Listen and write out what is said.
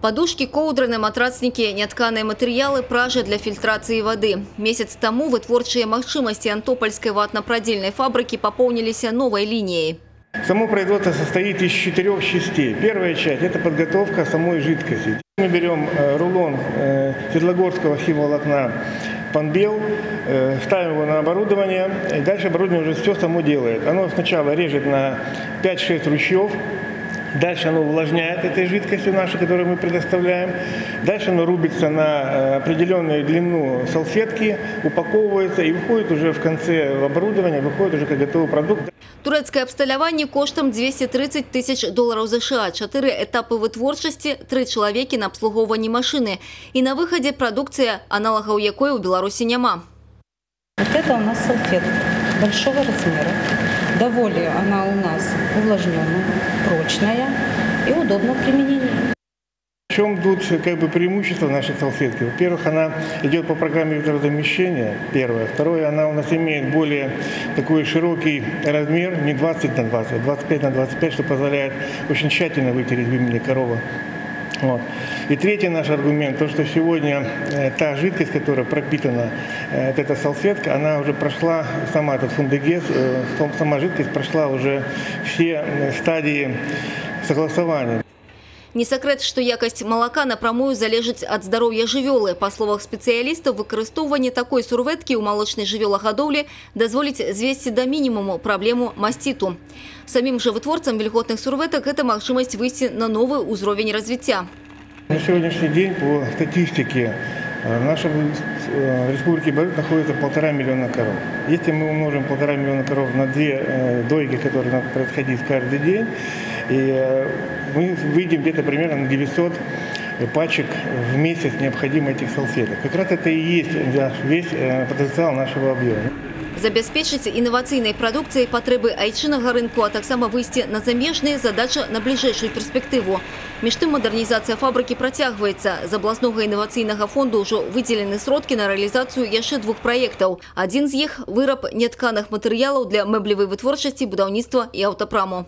Подушки, коўдры, матрацнікі, нятканыя матэрыялы, пража для фильтрации воды. Месяц тому вытворчыя магчымасці антопольской ватно-продельной фабрики пополнились новой линией. Само производство состоит из 4 частей. Первая часть – это подготовка самой жидкости. Мы берем рулон светлогорского химволокна «Панбел», ставим его на оборудование, и дальше оборудование уже все само делает. Оно сначала режет на 5-6 ручьев, дальше оно увлажняет этой жидкостью нашей, которую мы предоставляем. Дальше оно рубится на определенную длину салфетки, упаковывается и выходит уже в конце оборудования, выходит уже как готовый продукт. Турецкое обсталяванне коштом $230 000 США, 4 этапы вытворчасці, 3 чалавекі на абслугоўванні машины. И на выходе продукция, аналогов якой у Беларуси нема. Вот это у нас салфетка большого размера. Довольно она у нас увлажненная, прочная и удобна в применении. В чем тут преимущество нашей салфетки? Во-первых, она идет по программе ветрозамещения, первое. Второе, она у нас имеет более такой широкий размер, не 20 на 20, а 25 на 25, что позволяет очень тщательно вытереть вымени коровы. Вот. И третий наш аргумент, то что сегодня та жидкость, которая пропитана, эта салфетка, она уже прошла, сама этот фундагез, сама жидкость прошла уже все стадии согласования. Не секрет, что якость молока напрямую залежит от здоровья жывёлы. По словах специалистов, выкарыстоўванне такой сурветки у молочной жывёлагадоўлі дазволіць звесці до минимуму проблему маститу. Самим же вытворцам вільготных сурветок это магчымасць выйти на новый уровень развития. На сегодняшний день по статистике в нашей республике Беларусь находится 1,5 миллиона коров. Если мы умножим 1,5 миллиона коров на 2 дойки, которые надо происходить каждый день, и мы выйдем где-то примерно на 900 пачек в месяц необходимо этих салфеток. Как раз это и есть весь потенциал нашего объема. Забяспечыць інавацыйнай прадукцыяй патрэбы айчыннага рынку, а таксама выйсці на замежныя задача на бліжэйшую перспектыву. Між тым мадэрнізацыя фабрыкі працягваецца. З абласнога інавацыйнага фонду ўжо выдзелены сродкі на рэалізацыю яшчэ 2 праектаў. Адзін з іх – выраб нятканых матэрыялаў для мэблевай вытворчасці, будаўніцтва і аўтапраму.